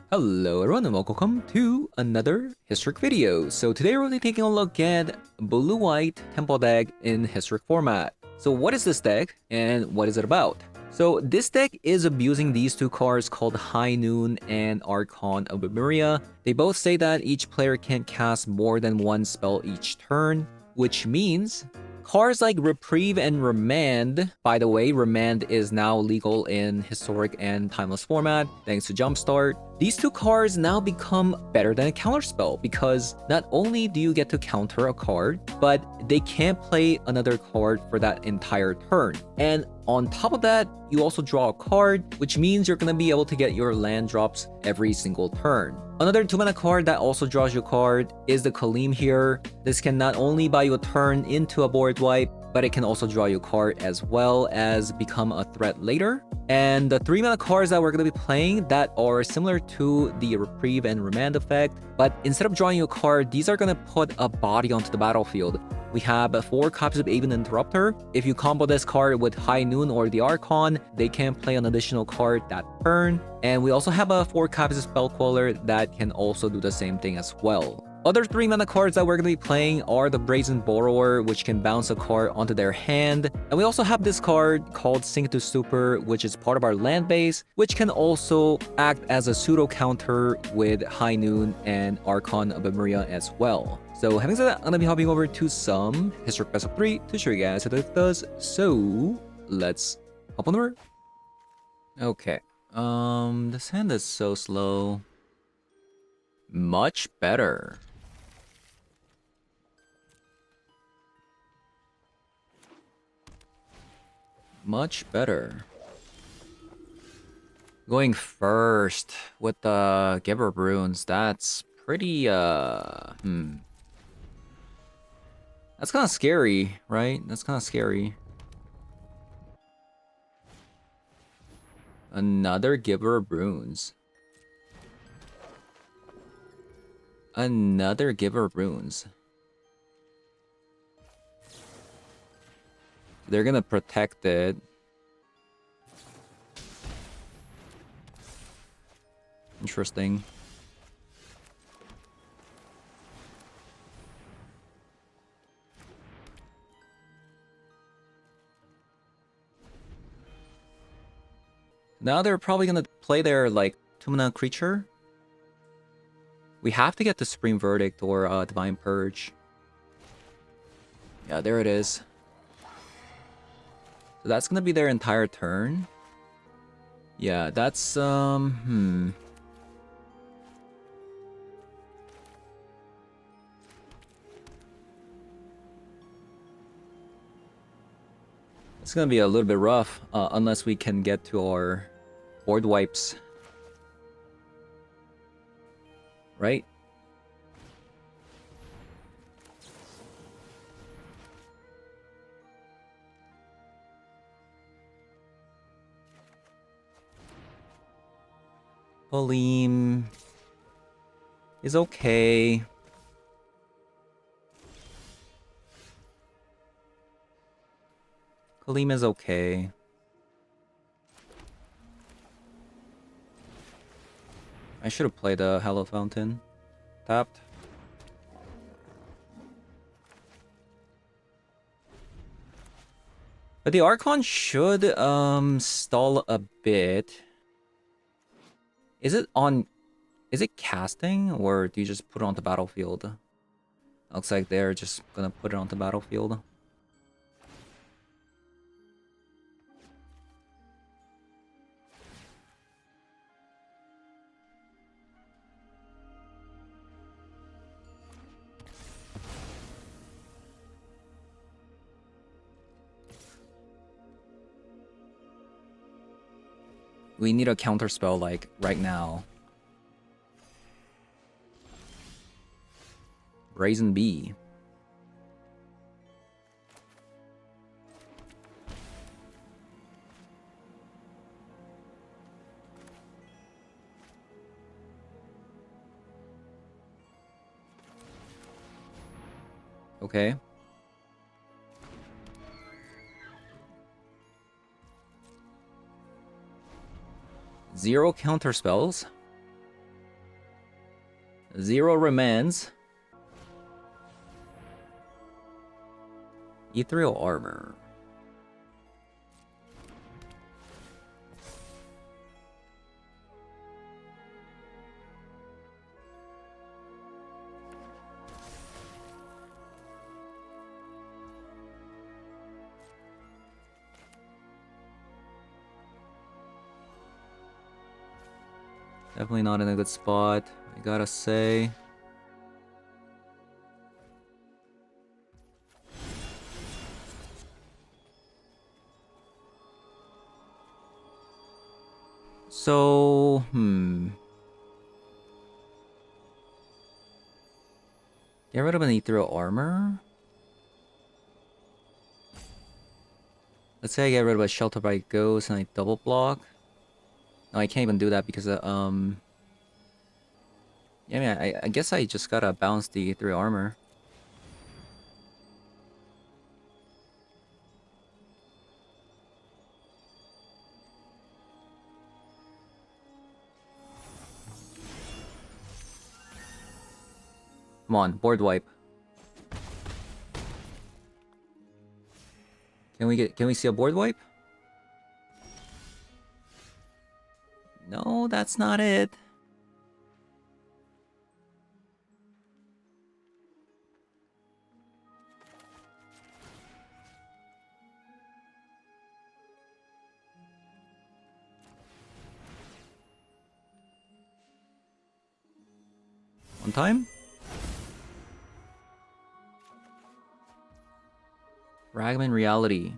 Hello everyone and welcome to another Historic video. So today we're going to be taking a look at Blue-White Temple deck in Historic format. So what is this deck and what is it about? So this deck is abusing these two cards called High Noon and Archon of Lemuria. They both say that each player can cast more than one spell each turn, which means cards like Reprieve and Remand, by the way, Remand is now legal in Historic and Timeless format, thanks to Jumpstart. These two cards now become better than a counterspell because not only do you get to counter a card, but they can't play another card for that entire turn. And on top of that, you also draw a card, which means you're going to be able to get your land drops every single turn. Another 2-mana card that also draws you a card is the Kaleem here. This can not only buy you a turn into a board wipe, but it can also draw you a card as well as become a threat later. And the 3-mana cards that we're going to be playing that are similar to the Reprieve and Remand effect, but instead of drawing you a card, these are going to put a body onto the battlefield. We have 4 copies of Aven Interrupter. If you combo this card with High Noon or the Archon, they can play an additional card that turn. And we also have 4 copies of Spell Queller that can also do the same thing as well. Other 3-mana cards that we're going to be playing are the Brazen Borrower, which can bounce a card onto their hand. And we also have this card called Sink to Stupor, which is part of our land base, which can also act as a pseudo counter with High Noon and Archon of Lemuria as well. So having said that, I'm going to be hopping over to some Historic Best of 3 to show you guys how it does. So let's hop on over. Okay. This hand is so slow. Much better. Much better. Going first with the Giver of Runes, that's pretty, That's kind of scary, right? That's kind of scary. Another Giver of Runes. Another Giver of Runes. They're gonna protect it. Interesting. Now they're probably gonna play their, like, 2-mana creature. We have to get the Supreme Verdict or Divine Purge. Yeah, there it is. So that's gonna be their entire turn. Yeah, that's, It's gonna be a little bit rough, unless we can get to our board wipes. Right? Kaleem is okay. Kaleem is okay. I should have played a Hallow Fountain. Tapped. But the Archon should stall a bit. Is it casting, or do you just put it on the battlefield? Looks like they're just gonna put it on the battlefield. We need a counter spell, like, right now. Brazen Bee. Okay. Zero counter spells. 0 remains. Ethereal armor. Definitely not in a good spot, I gotta say. So, get rid of an ethereal armor. Let's say I get rid of a shelter by ghost and I double block. No, I can't even do that because yeah, I mean, I guess I just gotta bounce the ethereal armor. Come on, board wipe. Can we see a board wipe? No, that's not it. One time? Ragman reality.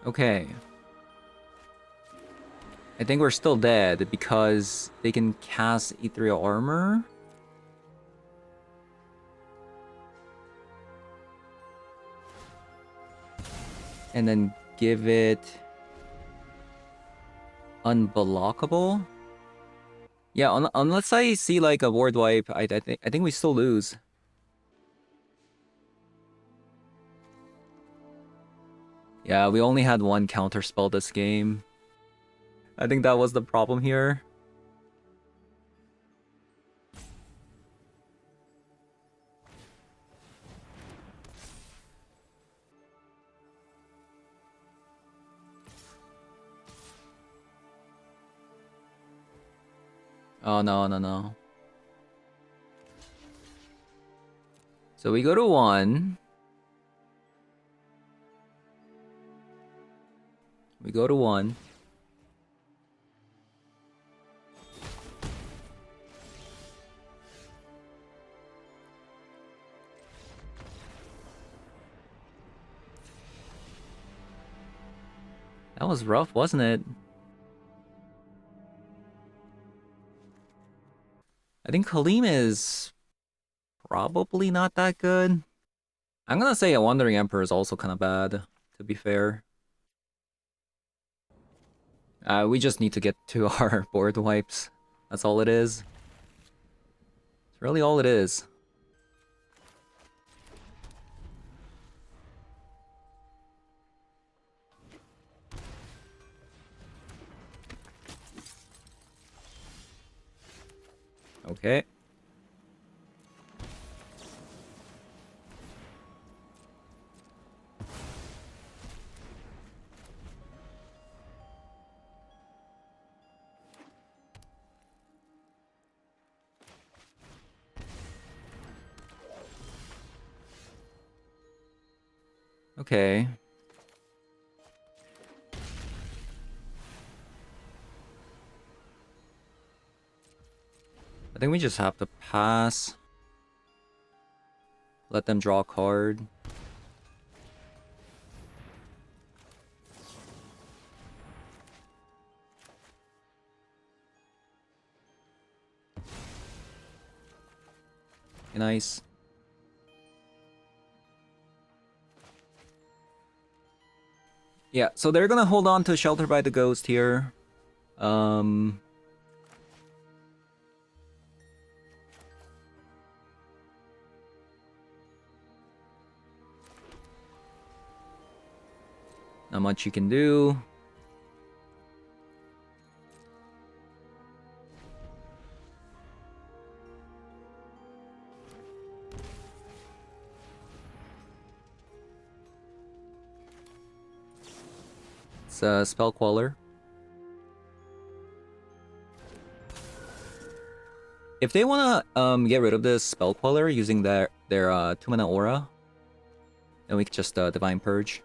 Okay. I think we're still dead because they can cast ethereal armor. And then give it unblockable. Yeah, unless I see like a board wipe, I think we still lose. Yeah, we only had one counter spell this game. I think that was the problem here. Oh, no, no, no. So we go to 1. We go to 1. That was rough, wasn't it? I think Halim is probably not that good. I'm gonna say a Wandering Emperor is also kind of bad, to be fair. We just need to get to our board wipes. That's all it is. It's really all it is. Okay. Okay. I think we just have to pass. Let them draw a card. Nice. Yeah, so they're gonna hold on to Shelter by the Ghost here. Not much you can do. It's a Spell Queller. If they wanna get rid of this Spell Queller using their 2-mana aura, then we could just Divine Purge.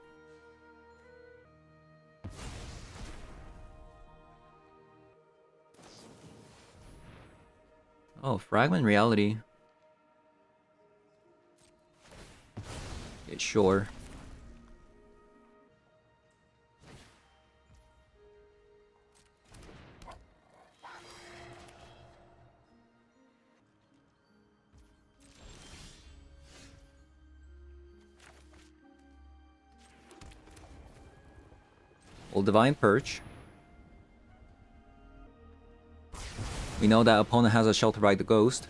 Oh, Fragment Reality. Yeah, sure. We'll Divine Purge. We know that opponent has a Shelter by the Ghost.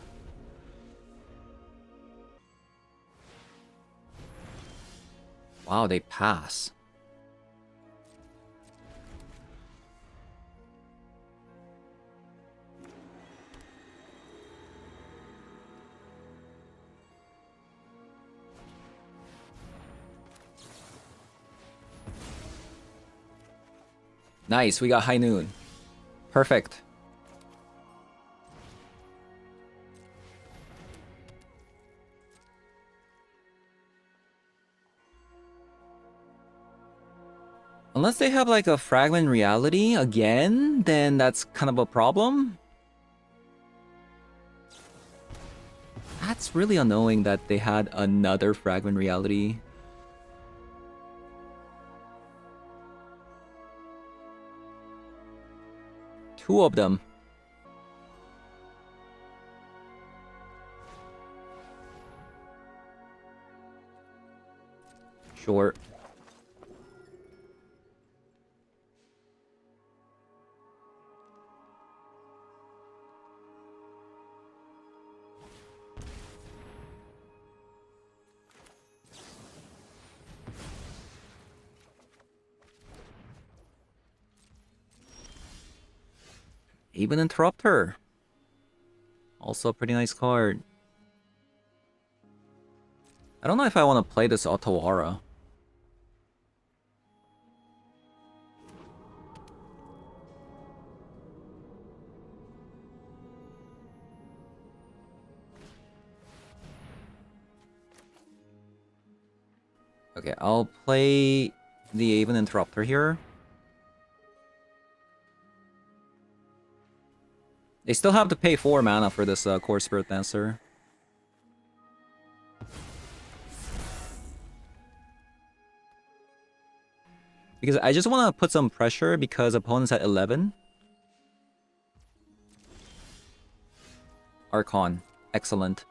Wow, they pass. Nice, we got High Noon. Perfect. Unless they have like a Fragment Reality again, then that's kind of a problem. That's really annoying that they had another Fragment Reality. Two of them. Sure. Even Interrupter. Also a pretty nice card. I don't know if I want to play this Otawara. Okay, I'll play the Even Interrupter here. They still have to pay 4 mana for this Core Spirit Dancer. Because I just want to put some pressure because opponent's at 11. Archon. Excellent.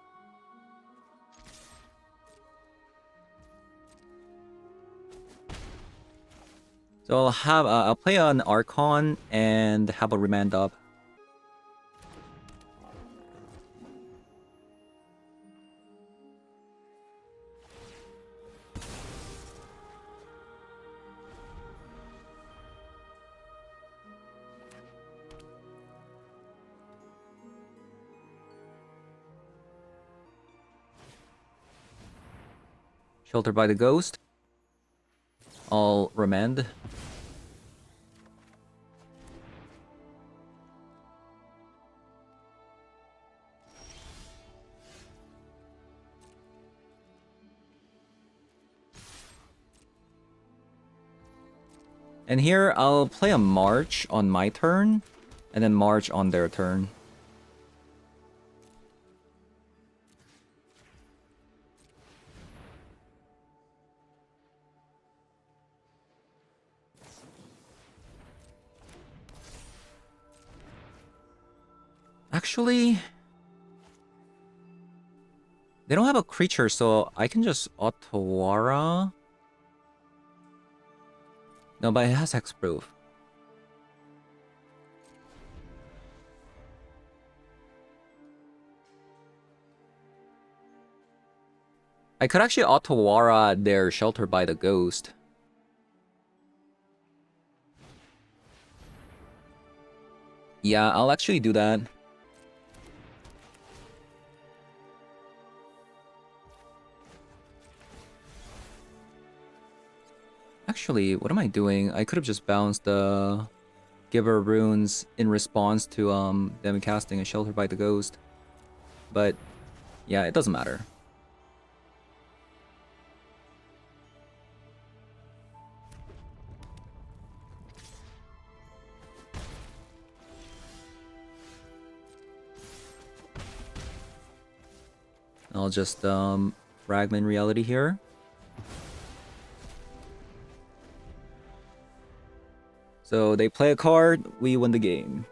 So I'll play an Archon and have a Remand up. Shelter by the Ghost. I'll Remand. And here, I'll play a March on my turn, and then March on their turn. Actually, they don't have a creature, so I can just Otawara. No, but it has Hexproof. I could actually Otawara their Shelter by the Ghost. Yeah, I'll actually do that. Actually, what am I doing? I could have just bounced the Giver runes in response to them casting a Shelter by the Ghost. But yeah, it doesn't matter. I'll just fragment reality here. So they play a card, we win the game.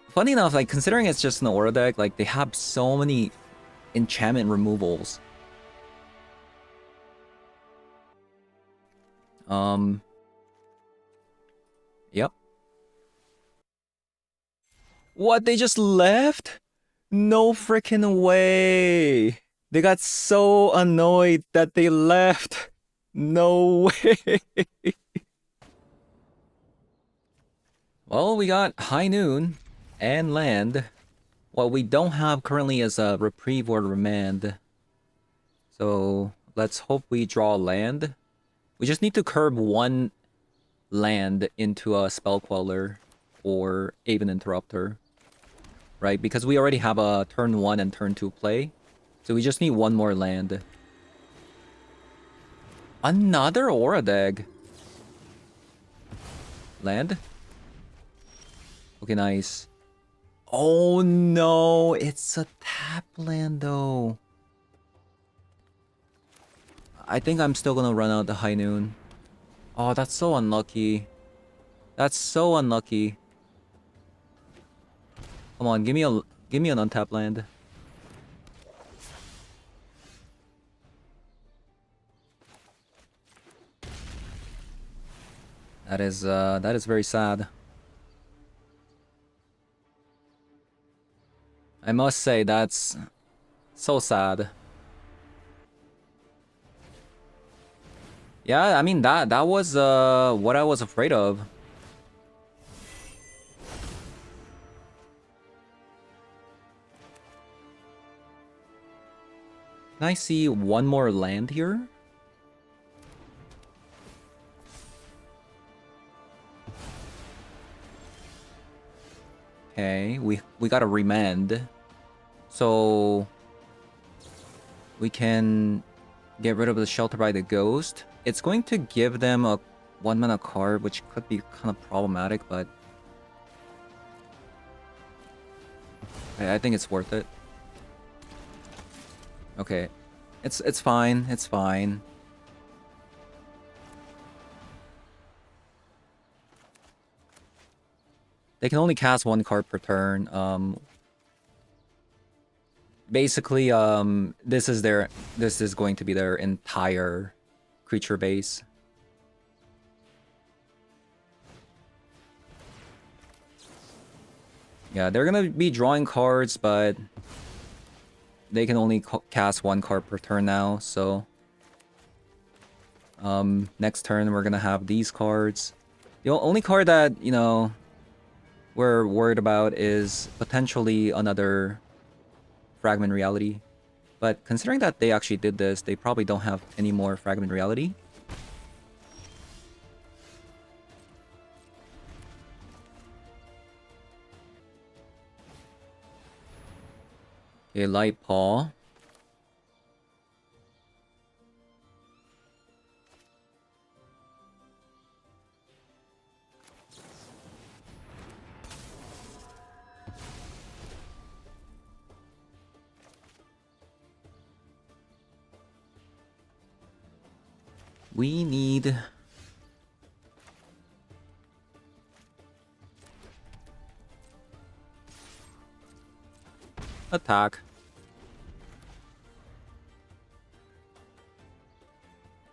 Funny enough, like considering it's just an aura deck, like they have so many enchantment removals. Yep. What, they just left? No freaking way. They got so annoyed that they left. No way. Well, we got High Noon and land. What we don't have currently is a Reprieve or Remand. So let's hope we draw land. We just need to curb one land into a Spell Queller or Aven Interrupter. Right? Because we already have a turn 1 and turn 2 play. So we just need one more land. Another Aura deck. Land? Okay, nice. Oh no, it's a tap land though. I think I'm still gonna run out the High Noon. Oh, that's so unlucky. That's so unlucky. Come on, give me an untapped land. That is very sad. I must say that's so sad. Yeah, I mean that was what I was afraid of. Can I see one more land here? Okay, we got a remand. So we can get rid of the Shelter by the Ghost. It's going to give them a 1-mana card, which could be kind of problematic, but I think it's worth it. Okay. It's fine. It's fine. They can only cast one card per turn. Basically, this is going to be their entire creature base. Yeah, they're gonna be drawing cards, but they can only cast one card per turn now, so next turn we're gonna have these cards. The only card that, you know, we're worried about is potentially another Fragment Reality. But considering that they actually did this, they probably don't have any more Fragment Reality. Okay, Light Paw. We need attack.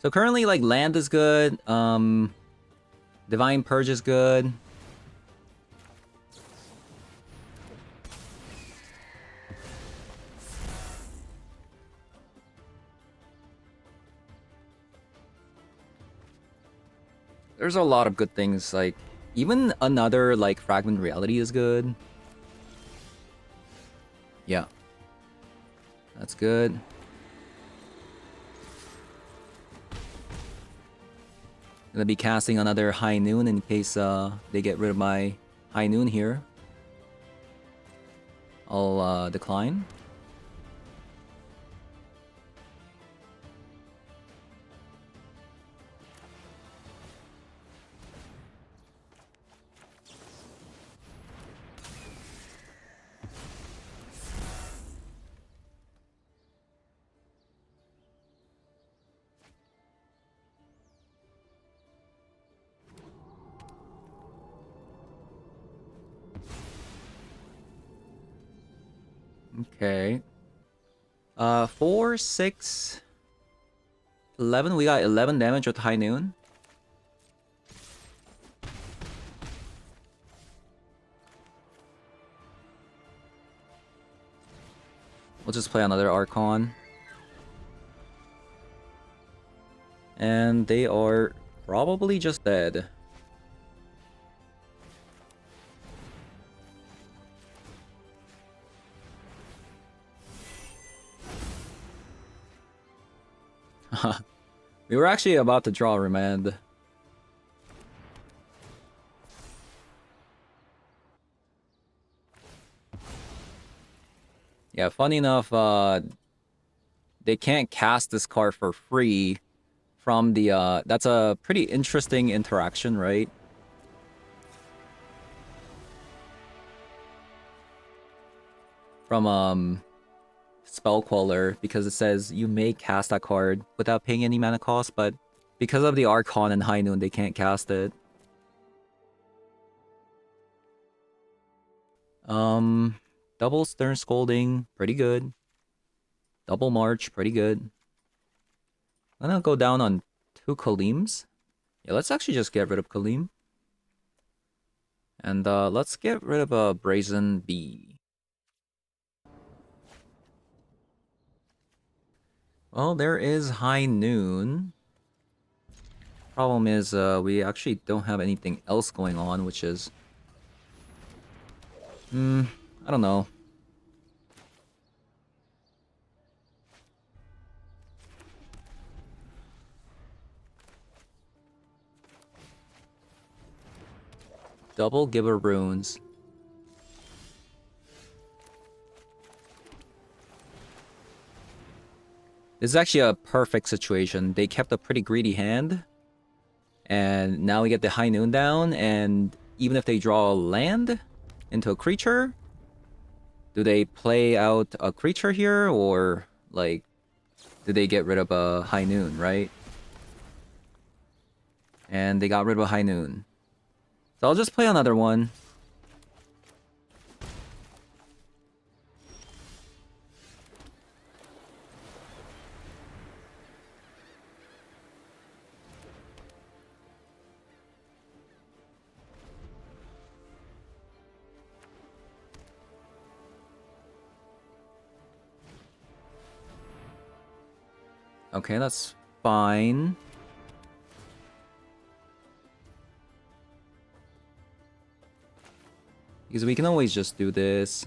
So currently, like, land is good. Divine Purge is good. There's a lot of good things, like even another like Fragment Reality is good. Yeah. That's good. Gonna be casting another High Noon in case they get rid of my High Noon here. I'll decline. Okay. 4, 6, 11. We got 11 damage with High Noon. We'll just play another Archon. And they are probably just dead. We were actually about to draw Remand. Yeah, funny enough, they can't cast this card for free from the, that's a pretty interesting interaction, right? From, Spellqueller, because it says you may cast that card without paying any mana cost, but because of the Archon and High Noon, they can't cast it. Double Stern Scolding, pretty good. Double March, pretty good. I'm gonna go down on 2 Kalims. Yeah, let's actually just get rid of Kalim. And let's get rid of a Brazen Bee. Well, there is High Noon. Problem is, we actually don't have anything else going on, which is... I don't know. Double Giver Runes. This is actually a perfect situation. They kept a pretty greedy hand. And now we get the High Noon down, and even if they draw a land into a creature, do they play out a creature here, or, like, do they get rid of a High Noon, right? And they got rid of a High Noon. So I'll just play another one. Okay, that's fine. Because we can always just do this.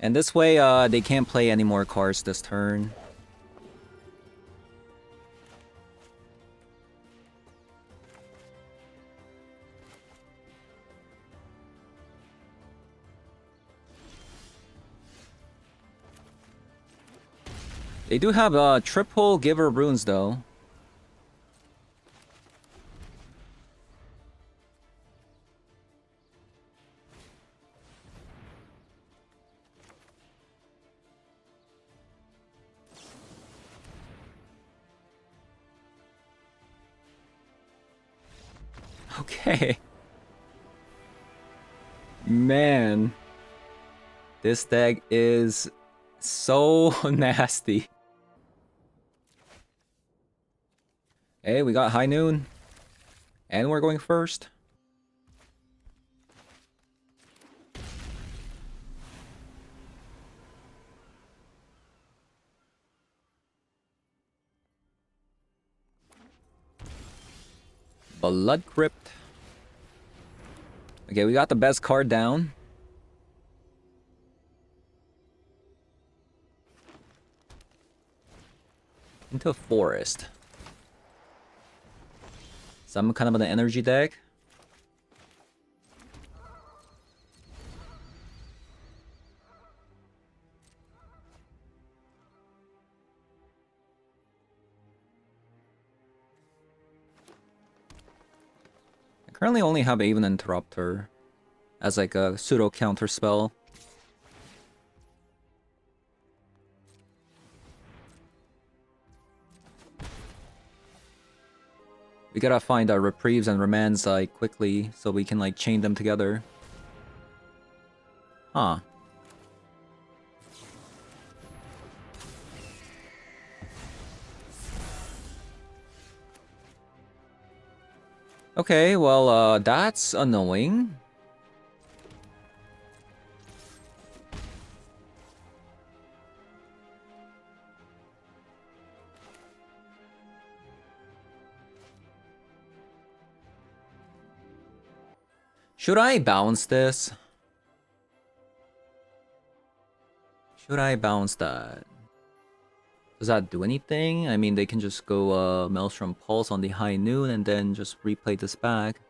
And this way, they can't play any more cards this turn. They do have triple Giver Runes, though. Okay. Man. This deck is so nasty. Hey, we got High Noon. And we're going first. Blood Crypt. Okay, we got the best card down. Into a forest. Some kind of an energy deck. I currently only have Even Interrupter as like a pseudo counter spell. We gotta find our reprieves and remands like quickly so we can like chain them together. Huh. Okay, well, that's annoying. Should I bounce this? Should I bounce that? Does that do anything? I mean, they can just go Maelstrom Pulse on the High Noon and then just replay this back.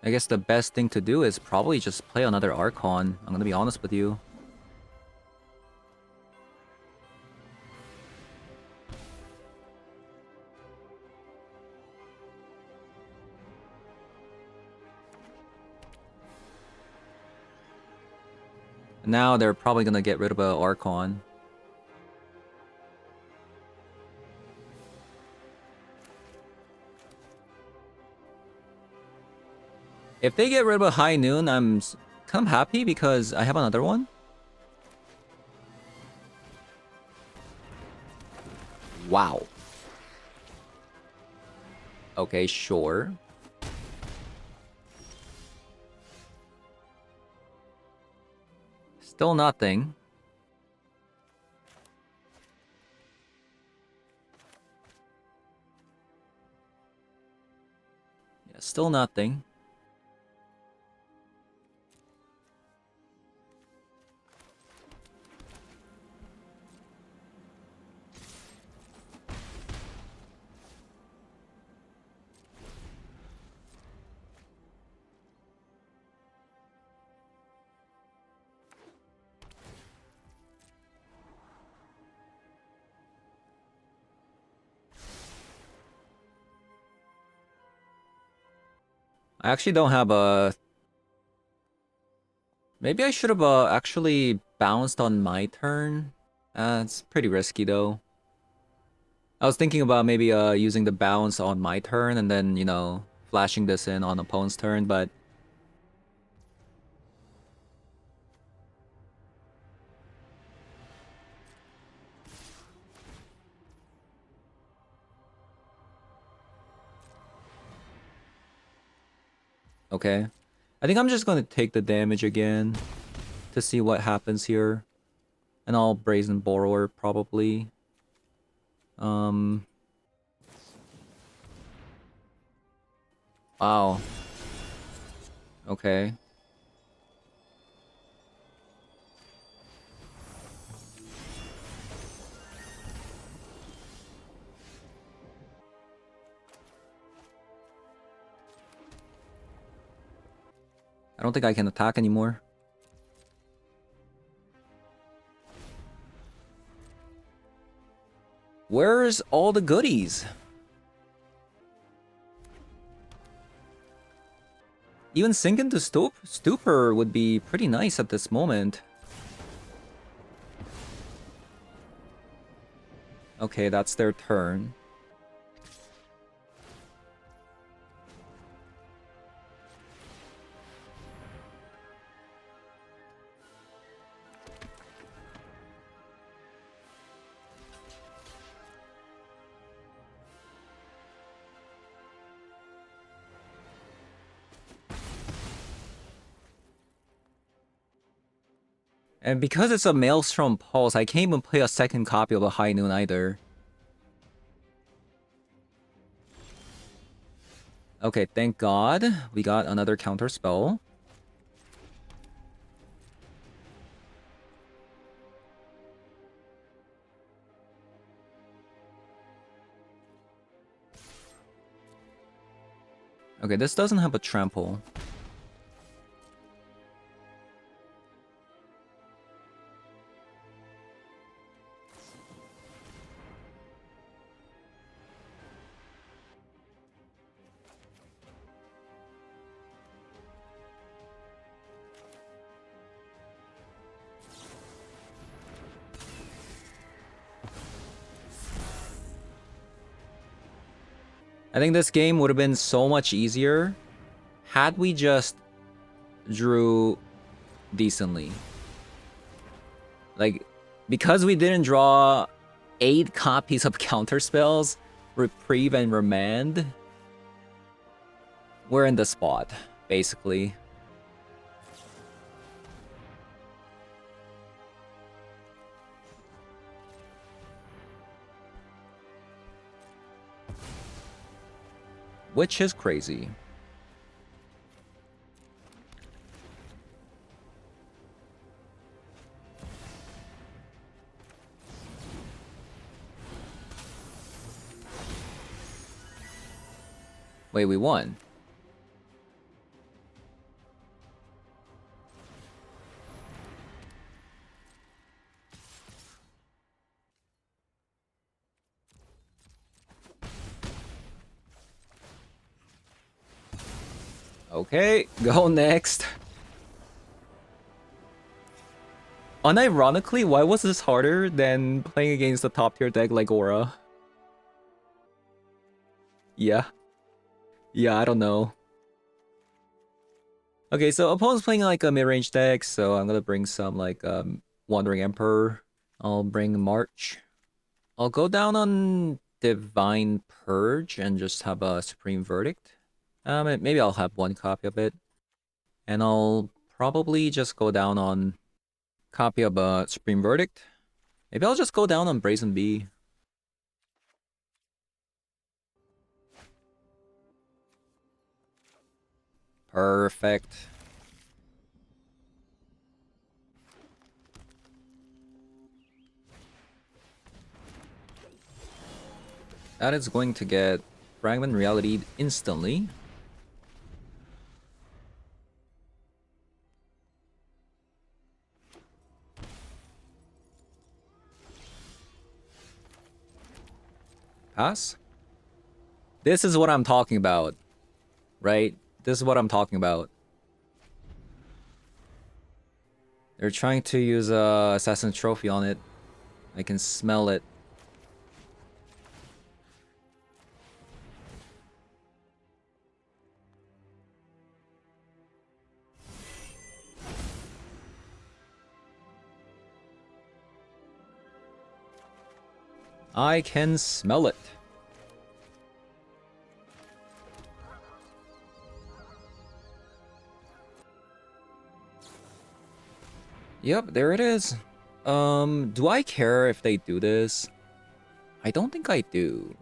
I guess the best thing to do is probably just play another Archon. I'm gonna be honest with you. Now they're probably gonna get rid of an Archon. If they get rid of a High Noon, I'm kind of happy because I have another one. Wow. Okay, sure. Still nothing. Yeah, still nothing. I actually don't have a... Maybe I should have actually bounced on my turn. It's pretty risky though. I was thinking about maybe using the bounce on my turn and then, you know, flashing this in on opponent's turn, but... Okay. I think I'm just going to take the damage again to see what happens here. And I'll Brazen Borrower, probably. Wow. Okay. I don't think I can attack anymore. Where's all the goodies? Even sink into Stupor would be pretty nice at this moment. Okay, that's their turn. And because it's a Maelstrom Pulse, I can't even play a second copy of a High Noon either. Okay, thank God we got another counter spell. Okay, this doesn't have a trample. I think this game would have been so much easier had we just drew decently. Like, because we didn't draw 8 copies of counter spells, Reprieve and Remand, we're in the spot, basically. Which is crazy. Wait, we won. Okay, go next. Unironically, why was this harder than playing against a top tier deck like Aura? Yeah. Yeah, I don't know. Okay, so opponent's playing like a mid-range deck, so I'm gonna bring some like Wandering Emperor. I'll bring March. I'll go down on Divine Purge and just have a Supreme Verdict. Maybe I'll have 1 copy of it. And I'll probably just go down on copy of a Supreme Verdict. Maybe I'll just go down on Brazen Bee. Perfect. That is going to get Fragment Reality instantly. Pass? This is what I'm talking about, right? This is what I'm talking about. They're trying to use a Assassin's Trophy on it. I can smell it. I can smell it. Yep, there it is. Do I care if they do this? I don't think I do.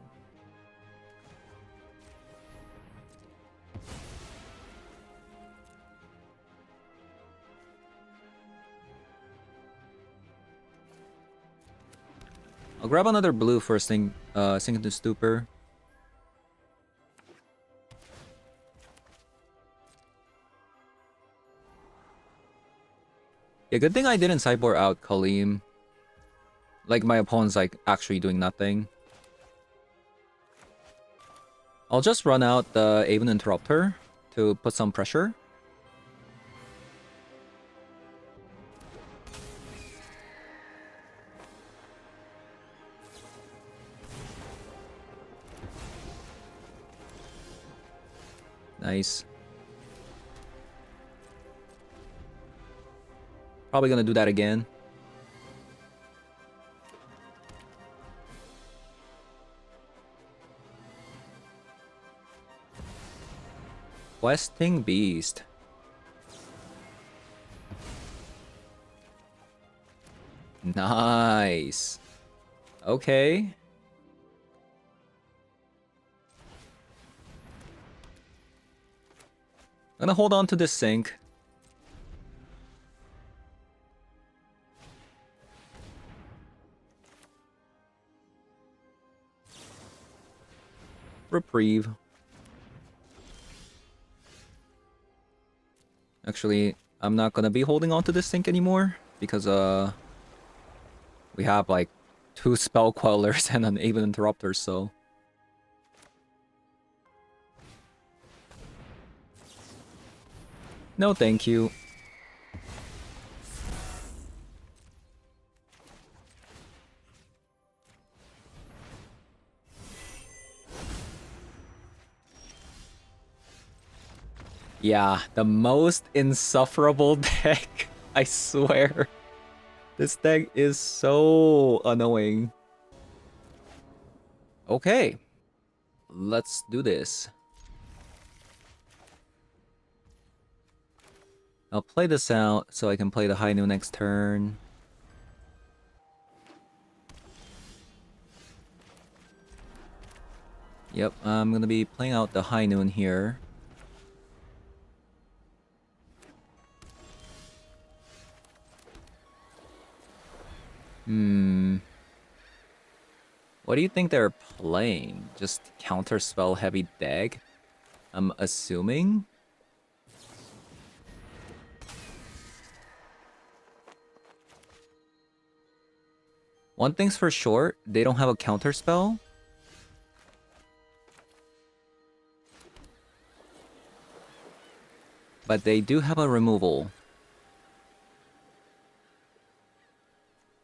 I'll grab another blue first thing, sink into Stupor. Yeah, good thing I didn't sideboard out Kaleem. Like, my opponent's, like, actually doing nothing. I'll just run out the Aven Interrupter to put some pressure. Nice. Probably gonna do that again. Questing Beast. Nice. Okay. gonna hold on to this sync. Reprieve. Actually, I'm not gonna be holding on to this sync anymore because we have like 2 spell quellers and an Aven Interrupter, so no thank you. Yeah, the most insufferable deck. I swear. This deck is so annoying. Okay. Let's do this. I'll play this out so I can play the High Noon next turn. Yep, I'm gonna be playing out the High Noon here. What do you think they're playing? Just counterspell heavy deck? I'm assuming? One thing's for sure, they don't have a counterspell. But they do have a removal.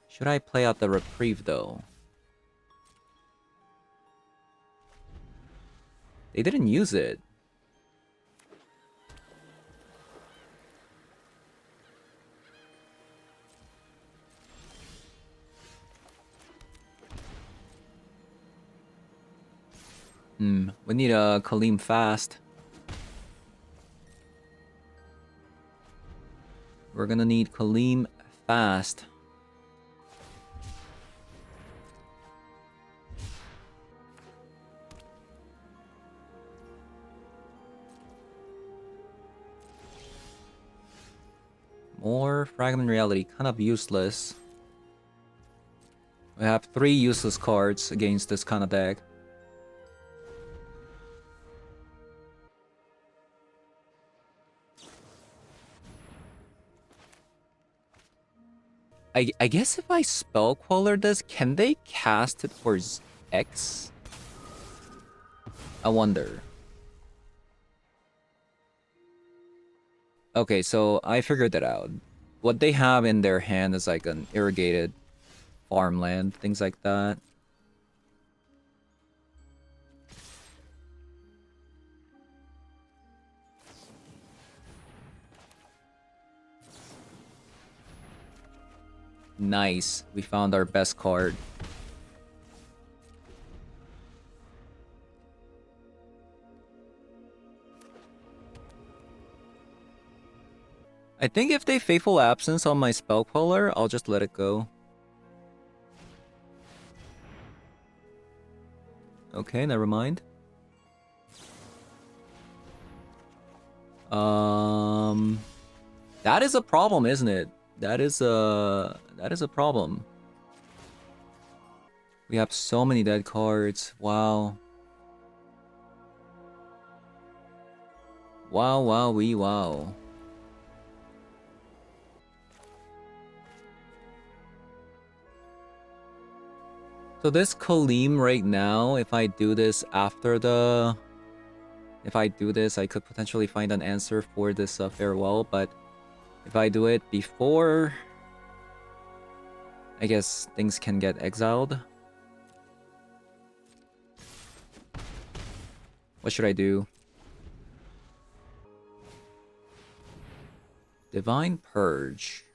Should I play out the Reprieve though? They didn't use it. We need a Kaleem fast. We're gonna need Kaleem fast. More Fragment Reality, kind of useless. We have 3 useless cards against this kind of deck. I guess if I Spell Queller this, can they cast it for X? I wonder. Okay, so I figured that out. What they have in their hand is like an irrigated farmland, things like that. Nice. We found our best card. I think if they Faithful Absence on my Spell Queller, I'll just let it go. Okay, never mind. That is a problem, isn't it? That is a problem. We have so many dead cards. Wow. Wow, wow, wow. So this Kaleem right now, if I do this after the... If I do this, I could potentially find an answer for this Farewell, but if I do it before... I guess things can get exiled. What should I do? Divine Purge.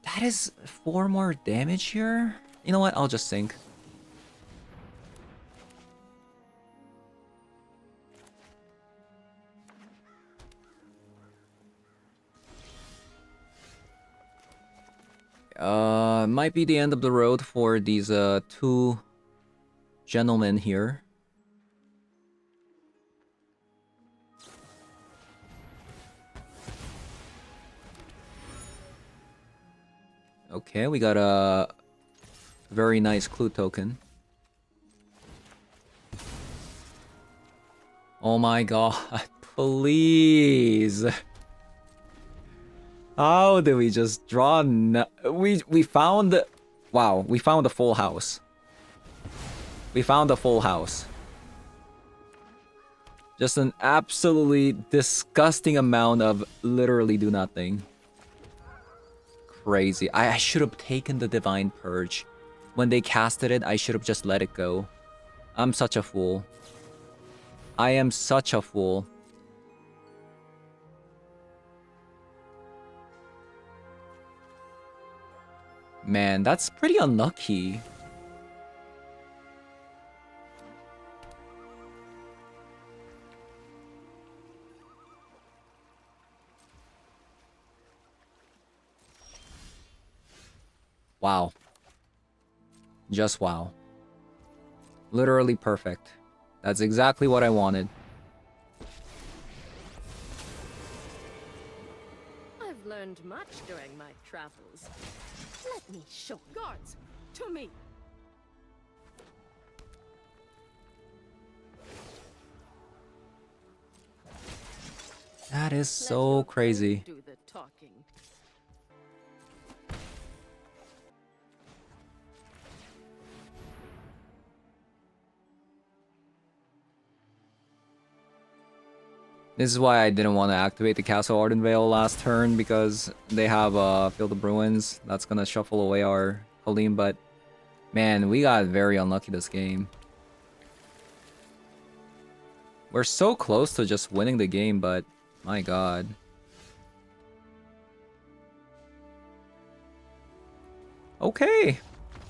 That is 4 more damage here? You know what? I'll just sink. Might be the end of the road for these two gentlemen here. Okay, we got a very nice clue token. Oh my god, please. How did we just draw? We found, wow, we found a full house. We found a full house. Just an absolutely disgusting amount of literally do nothing. Crazy. I should have taken the Divine Purge. When they casted it, I should have just let it go. I'm such a fool. I am such a fool. Man, that's pretty unlucky. Wow. Just wow. Literally perfect. That's exactly what I wanted. I've learned much during my travels. Let me show guards to me. That is so crazy. Do the talking. This is why I didn't want to activate the Castle Ardenvale last turn, because they have Field of Ruins. That's gonna shuffle away our Halim, but man, we got very unlucky this game. We're so close to just winning the game, but my god. Okay.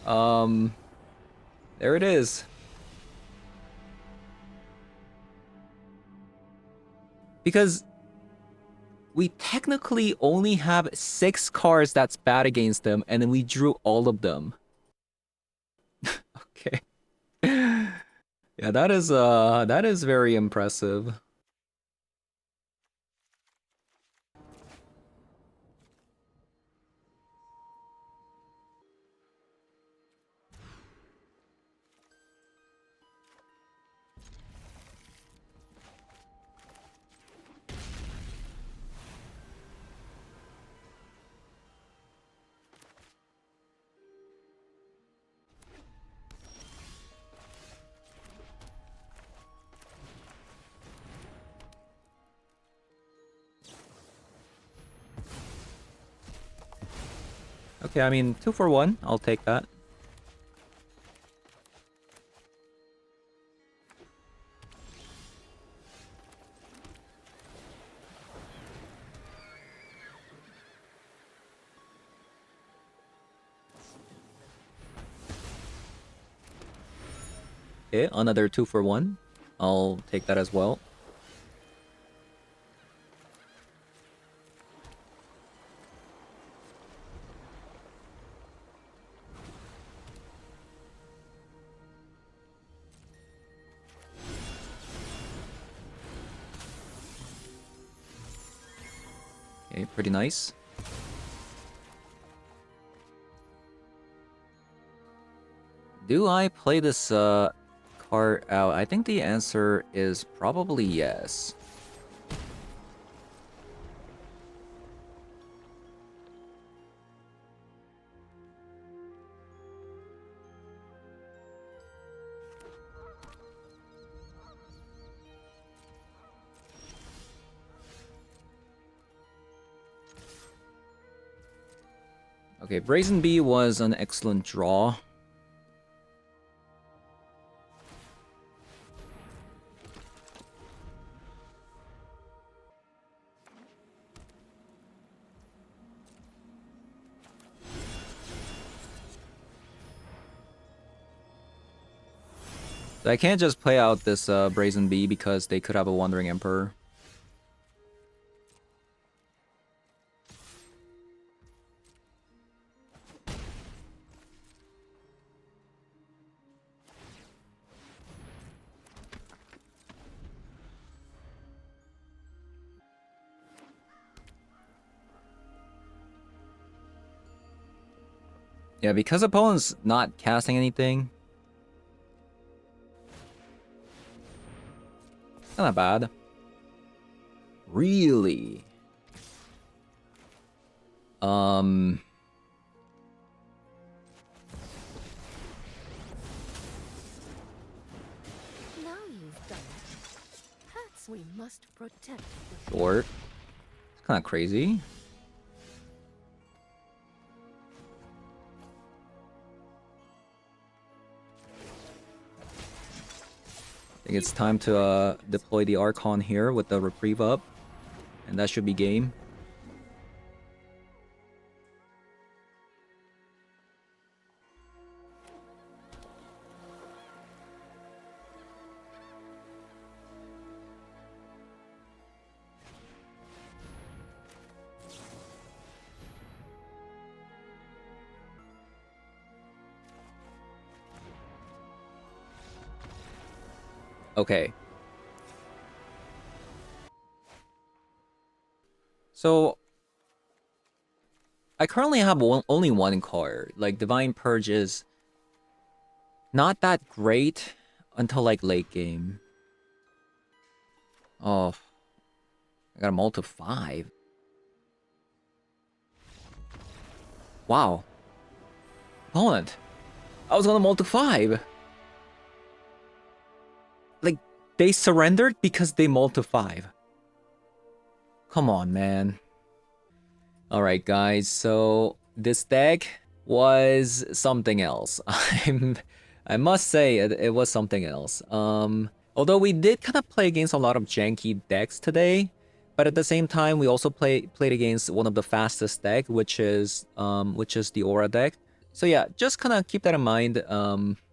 There it is. Because we technically only have 6 cards that's bad against them, and then we drew all of them. Okay. Yeah, that is very impressive. Okay, I mean, 2 for 1. I'll take that. Okay, another 2 for 1. I'll take that as well. Okay, pretty nice. Do I play this card out? I think the answer is probably yes. Okay, Brazen Bee was an excellent draw. So I can't just play out this Brazen Bee because they could have a Wandering Emperor. Yeah, because opponent's not casting anything. Not bad. Really? Now you've done it. Pets we must protect. Short. It's kind of crazy. I think it's time to deploy the Archon here with the Reprieve up. And that should be game. Okay. So I currently have only one card. Like Divine Purge is not that great until like late game. Oh, I got a multi 5. Wow. Opponent. I was gonna multi 5. Like, they surrendered because they multi 5. Come on, man. Alright, guys, so this deck was something else. I must say it was something else. Although we did kind of play against a lot of janky decks today, but at the same time we also played against one of the fastest deck, which is the Aura deck. So yeah, just kind of keep that in mind.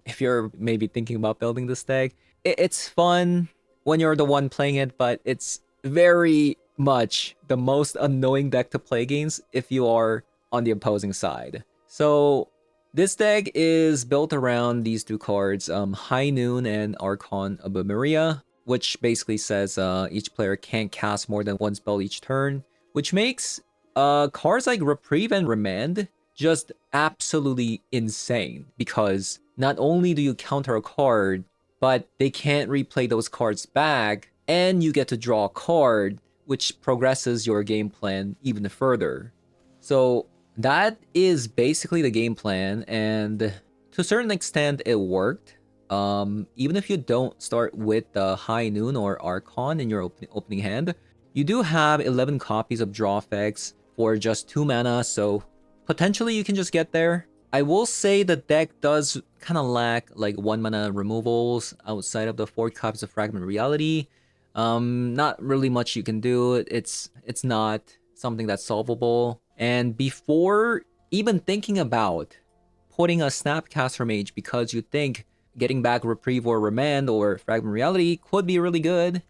If you're maybe thinking about building this deck, it's fun when you're the one playing it, but it's very much the most annoying deck to play against if you are on the opposing side. So this deck is built around these two cards, High Noon and Archon of Maria, which basically says each player can't cast more than one spell each turn, which makes cards like Reprieve and Remand just absolutely insane, because not only do you counter a card, but they can't replay those cards back, and you get to draw a card, which progresses your game plan even further. So that is basically the game plan, and to a certain extent it worked. Even if you don't start with the High Noon or Archon in your opening hand, you do have 11 copies of draw effects for just 2 mana, so potentially you can just get there. I will say the deck does kind of lack like 1 mana removals outside of the 4 copies of Fragment Reality. Not really much you can do. It's not something that's solvable. And before even thinking about putting a Snapcaster Mage because you think getting back Reprieve or Remand or Fragment Reality could be really good,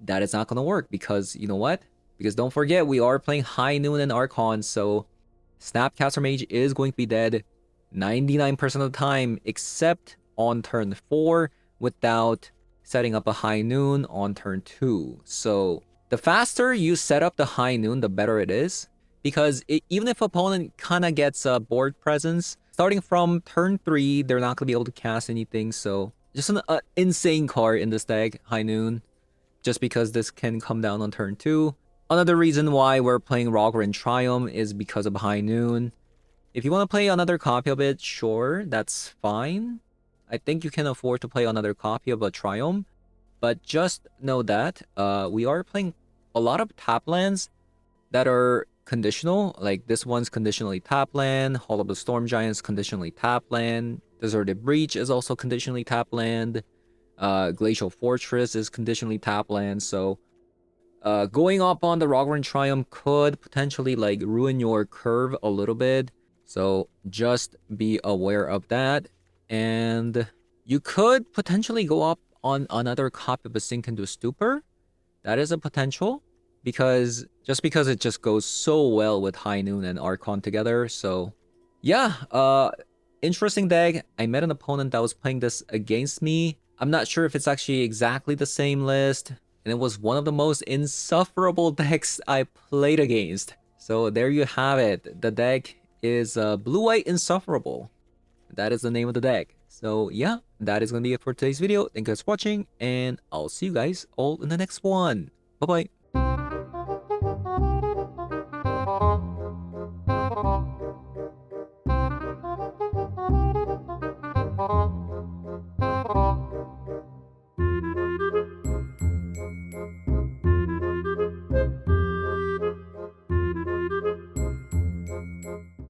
that is not going to work, because you know what? Because don't forget, we are playing High Noon and Archon, so Snapcaster Mage is going to be dead 99% of the time, except on turn 4 without setting up a High Noon on turn 2. So the faster you set up the High Noon, the better it is, because even if opponent kind of gets a board presence, starting from turn 3, they're not going to be able to cast anything. So just an insane card in this deck, High Noon, just because this can come down on turn 2. Another reason why we're playing Roger and Triumph is because of High Noon. If you want to play another copy of it, sure, that's fine. I think you can afford to play another copy of a Triumph. But just know that we are playing a lot of tap lands that are conditional. Like this one's conditionally tap land, Hall of the Storm Giants conditionally tap land, Deserted Breach is also conditionally tap land, Glacial Fortress is conditionally tap land. So going up on the Roger and Triumph could potentially like ruin your curve a little bit. So just be aware of that. And you could potentially go up on another copy of a Sink into Stupor. That is a potential, because it just goes so well with High Noon and Archon together. So yeah, interesting deck. I met an opponent that was playing this against me. I'm not sure if it's actually exactly the same list, and it was one of the most insufferable decks I played against. So there you have it. The deck is Blue-White Insufferable. That is the name of the deck. So yeah, that is gonna be it for today's video. Thank you guys for watching, and I'll see you guys all in the next one. Bye bye.